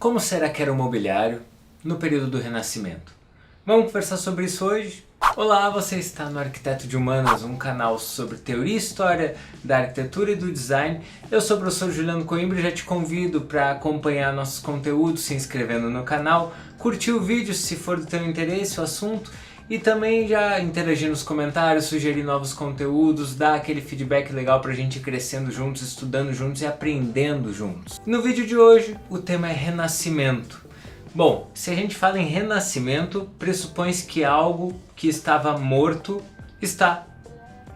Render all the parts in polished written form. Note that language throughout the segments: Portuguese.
Como será que era o mobiliário no período do Renascimento? Vamos conversar sobre isso hoje? Olá, você está no Arquiteto de Humanas, um canal sobre teoria e história da arquitetura e do design. Eu sou o professor Juliano Coimbra e já te convido para acompanhar nossos conteúdos se inscrevendo no canal, curtir o vídeo se for do teu interesse o assunto e também já interagir nos comentários, sugerir novos conteúdos, dar aquele feedback legal pra gente ir crescendo juntos, estudando juntos e aprendendo juntos. No vídeo de hoje o tema é Renascimento. Bom, se a gente fala em renascimento, pressupõe-se que algo que estava morto está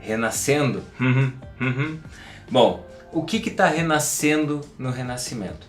renascendo. Bom, o que está renascendo no Renascimento?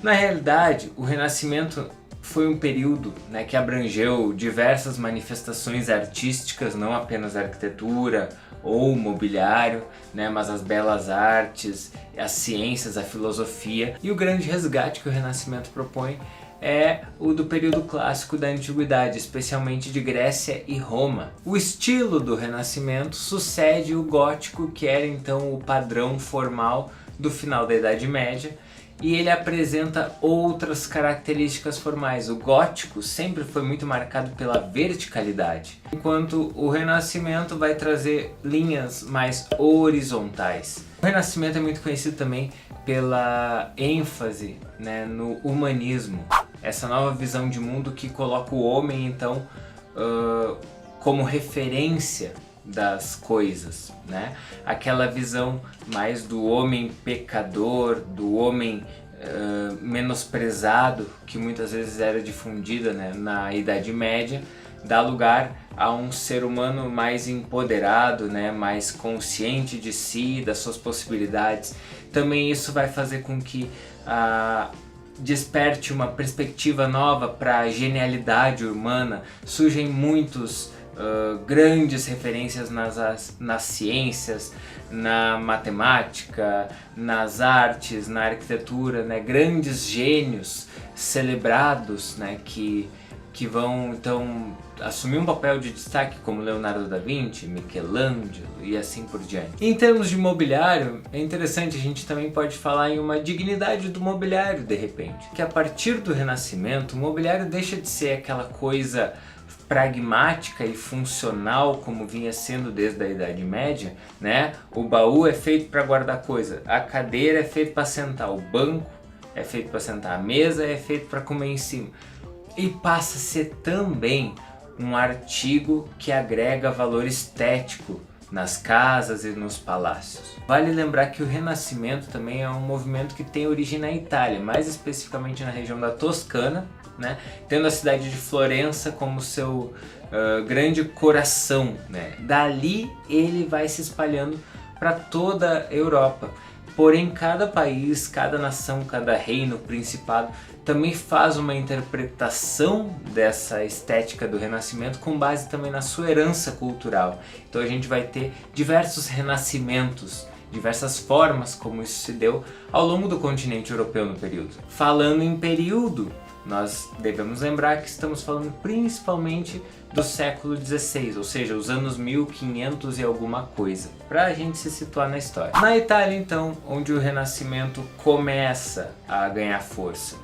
Na realidade, o Renascimento foi um período, que abrangeu diversas manifestações artísticas, não apenas a arquitetura ou o mobiliário, mas as belas artes, as ciências, a filosofia. E o grande resgate que o Renascimento propõe é o do período clássico da Antiguidade, especialmente de Grécia e Roma. O estilo do Renascimento sucede o gótico, que era então o padrão formal do final da Idade Média, e ele apresenta outras características formais. O gótico sempre foi muito marcado pela verticalidade, enquanto o Renascimento vai trazer linhas mais horizontais. O Renascimento é muito conhecido também pela ênfase no humanismo, essa nova visão de mundo que coloca o homem então como referência das coisas, aquela visão mais do homem pecador, do homem menosprezado, que muitas vezes era difundida na Idade Média, dá lugar a um ser humano mais empoderado, mais consciente de si, das suas possibilidades. Também isso vai fazer com que desperte uma perspectiva nova para a genialidade humana. Surgem muitos grandes referências nas ciências, na matemática, nas artes, na arquitetura, grandes gênios celebrados que vão então assumir um papel de destaque, como Leonardo da Vinci, Michelangelo e assim por diante. Em termos de mobiliário, é interessante, a gente também pode falar em uma dignidade do mobiliário de repente, que a partir do Renascimento o mobiliário deixa de ser aquela coisa pragmática e funcional como vinha sendo desde a Idade Média, O baú é feito para guardar coisa, a cadeira é feita para sentar, o banco é feito para sentar, a mesa é feita para comer em cima, e passa a ser também um artigo que agrega valor estético nas casas e nos palácios. Vale lembrar que o Renascimento também é um movimento que tem origem na Itália, mais especificamente na região da Toscana, tendo a cidade de Florença como seu grande coração. Dali ele vai se espalhando para toda a Europa. Porém, cada país, cada nação, cada reino, principado, também faz uma interpretação dessa estética do Renascimento com base também na sua herança cultural. Então a gente vai ter diversos renascimentos, diversas formas como isso se deu ao longo do continente europeu no período. Falando em período, nós devemos lembrar que estamos falando principalmente do século XVI, ou seja, os anos 1500 e alguma coisa, para a gente se situar na história. Na Itália, então, onde o Renascimento começa a ganhar força,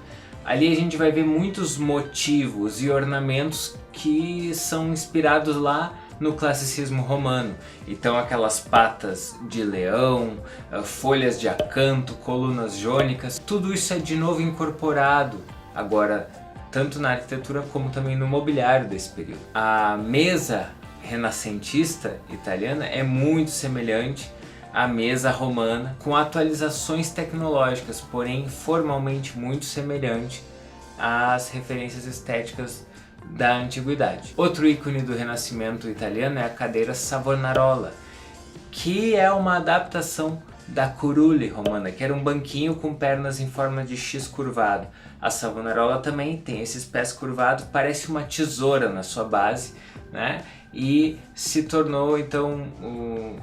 ali a gente vai ver muitos motivos e ornamentos que são inspirados lá no classicismo romano. Então aquelas patas de leão, folhas de acanto, colunas jônicas, tudo isso é de novo incorporado agora tanto na arquitetura como também no mobiliário desse período. A mesa renascentista italiana é muito semelhante à mesa romana, com atualizações tecnológicas, porém formalmente muito semelhante às referências estéticas da antiguidade. Outro ícone do Renascimento italiano é a cadeira Savonarola, que é uma adaptação da curule romana, que era um banquinho com pernas em forma de X curvado. A Savonarola também tem esses pés curvados, parece uma tesoura na sua base, e se tornou então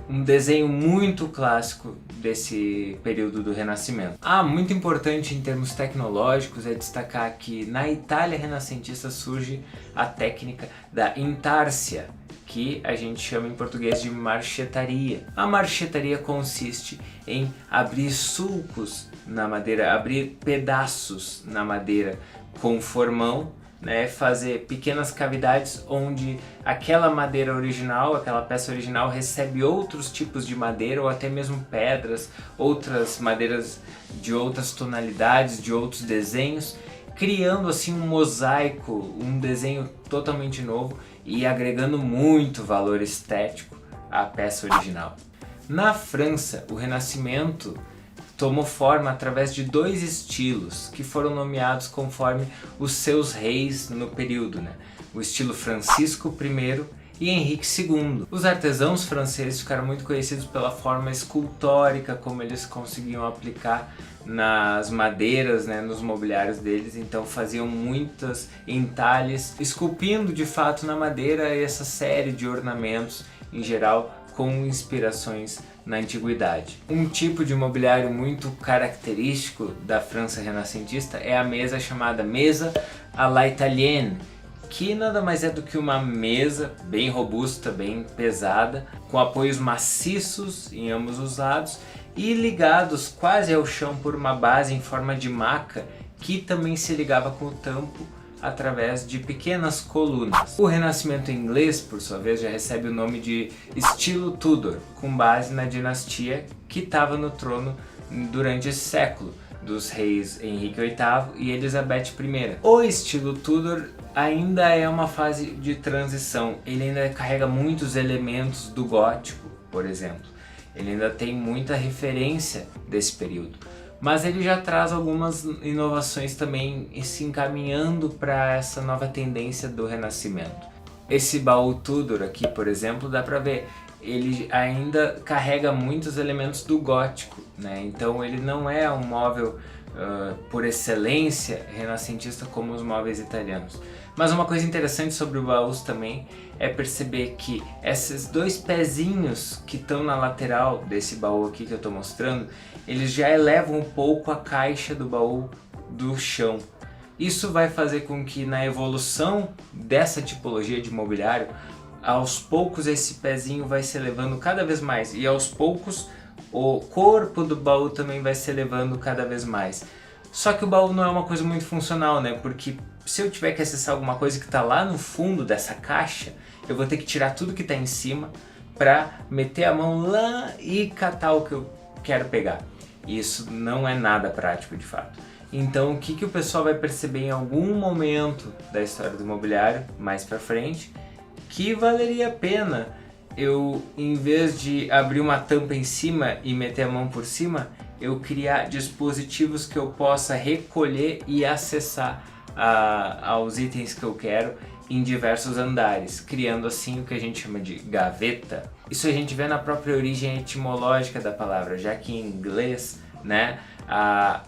um desenho muito clássico desse período do Renascimento. Muito importante em termos tecnológicos é destacar que na Itália renascentista surge a técnica da intársia, que a gente chama em português de marchetaria. A marchetaria consiste em abrir sulcos na madeira, abrir pedaços na madeira com formão, né, fazer pequenas cavidades onde aquela madeira original, aquela peça original recebe outros tipos de madeira ou até mesmo pedras, outras madeiras de outras tonalidades, de outros desenhos, criando assim um mosaico, um desenho totalmente novo e agregando muito valor estético à peça original. Na França, o Renascimento tomou forma através de dois estilos que foram nomeados conforme os seus reis no período, né? O estilo Francisco I e Henrique II. Os artesãos franceses ficaram muito conhecidos pela forma escultórica como eles conseguiam aplicar nas madeiras, né, nos mobiliários deles, então faziam muitos entalhes, esculpindo de fato na madeira essa série de ornamentos em geral com inspirações na antiguidade. Um tipo de mobiliário muito característico da França renascentista é a mesa chamada mesa à la italienne, que nada mais é do que uma mesa bem robusta, bem pesada, com apoios maciços em ambos os lados e ligados quase ao chão por uma base em forma de maca que também se ligava com o tampo através de pequenas colunas. O Renascimento inglês, por sua vez, já recebe o nome de estilo Tudor, com base na dinastia que estava no trono durante esse século, dos reis Henrique VIII e Elizabeth I. O estilo Tudor ainda é uma fase de transição, ele ainda carrega muitos elementos do gótico, por exemplo. Ele ainda tem muita referência desse período, mas ele já traz algumas inovações também se encaminhando para essa nova tendência do Renascimento. Esse baú Tudor aqui, por exemplo, dá para ver, ele ainda carrega muitos elementos do gótico, né? Então ele não é um móvel por excelência renascentista como os móveis italianos. Mas uma coisa interessante sobre o baú também é perceber que esses dois pezinhos que estão na lateral desse baú aqui que eu estou mostrando, eles já elevam um pouco a caixa do baú do chão. Isso vai fazer com que na evolução dessa tipologia de mobiliário, aos poucos esse pezinho vai se elevando cada vez mais e aos poucos o corpo do baú também vai se elevando cada vez mais. Só que o baú não é uma coisa muito funcional, né? Porque se eu tiver que acessar alguma coisa que está lá no fundo dessa caixa, eu vou ter que tirar tudo que está em cima para meter a mão lá e catar o que eu quero pegar. E isso não é nada prático de fato. Então o que o pessoal vai perceber em algum momento da história do mobiliário, mais para frente, que valeria a pena eu, em vez de abrir uma tampa em cima e meter a mão por cima, eu criar dispositivos que eu possa recolher e acessar aos itens que eu quero em diversos andares, criando assim o que a gente chama de gaveta. Isso a gente vê na própria origem etimológica da palavra, já que em inglês, né, a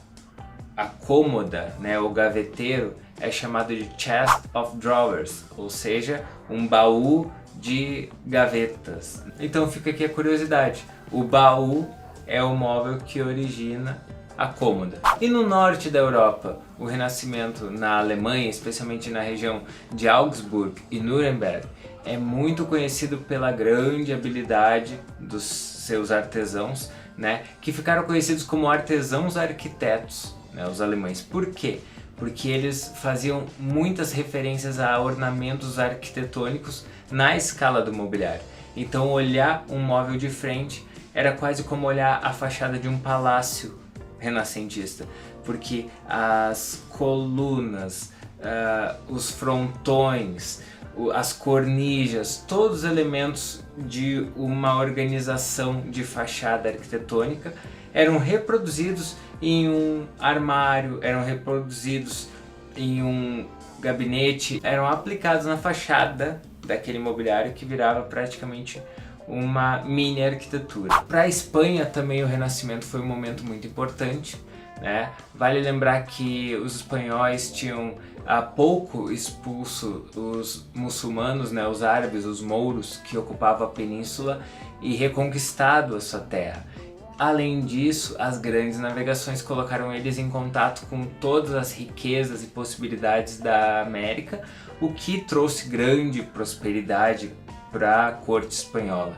cômoda, né, o gaveteiro é chamado de chest of drawers, ou seja, um baú de gavetas. Então fica aqui a curiosidade, o baú é o móvel que origina a cômoda. E no norte da Europa, o Renascimento na Alemanha, especialmente na região de Augsburg e Nuremberg, é muito conhecido pela grande habilidade dos seus artesãos, né, que ficaram conhecidos como artesãos arquitetos, né, os alemães. Por quê? Porque eles faziam muitas referências a ornamentos arquitetônicos na escala do mobiliário. Então olhar um móvel de frente era quase como olhar a fachada de um palácio renascentista, porque as colunas, os frontões, as cornijas, todos os elementos de uma organização de fachada arquitetônica eram reproduzidos em um armário, eram reproduzidos em um gabinete, eram aplicados na fachada daquele mobiliário que virava praticamente uma mini arquitetura. Para a Espanha também o Renascimento foi um momento muito importante, né? Vale lembrar que os espanhóis tinham há pouco expulso os muçulmanos, né, os árabes, os mouros que ocupavam a península e reconquistado a sua terra. Além disso, as grandes navegações colocaram eles em contato com todas as riquezas e possibilidades da América, o que trouxe grande prosperidade para a corte espanhola.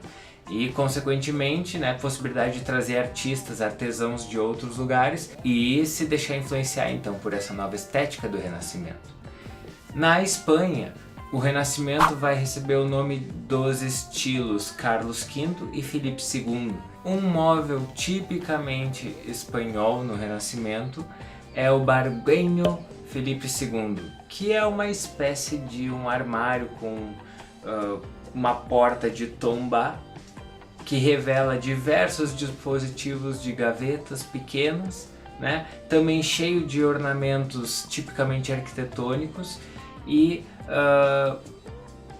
e consequentemente, né, possibilidade de trazer artistas, artesãos de outros lugares e se deixar influenciar então por essa nova estética do Renascimento. Na Espanha, o Renascimento vai receber o nome dos estilos Carlos V e Filipe II. Um móvel tipicamente espanhol no Renascimento é o Bargueño Filipe II, que é uma espécie de um armário com uma porta de tombá que revela diversos dispositivos de gavetas pequenas, né? Também cheio de ornamentos tipicamente arquitetônicos e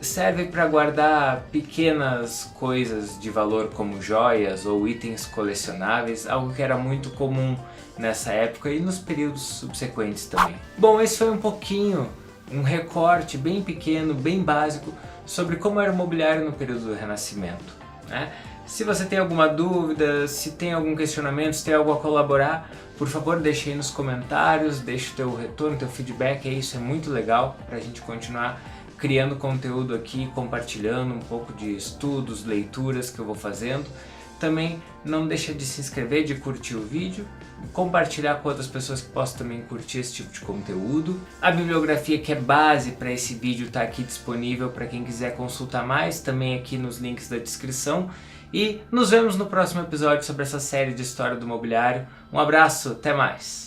serve para guardar pequenas coisas de valor como joias ou itens colecionáveis, algo que era muito comum nessa época e nos períodos subsequentes também. Bom, esse foi um pouquinho, um recorte bem pequeno, bem básico, sobre como era o mobiliário no período do Renascimento, né? Se você tem alguma dúvida, se tem algum questionamento, se tem algo a colaborar, por favor deixe aí nos comentários, deixe o teu retorno, teu feedback, isso é muito legal para a gente continuar criando conteúdo aqui, compartilhando um pouco de estudos, leituras que eu vou fazendo. Também não deixa de se inscrever, de curtir o vídeo, compartilhar com outras pessoas que possam também curtir esse tipo de conteúdo. A bibliografia que é base para esse vídeo está aqui disponível para quem quiser consultar mais, também aqui nos links da descrição. E nos vemos no próximo episódio sobre essa série de história do mobiliário. Um abraço, até mais!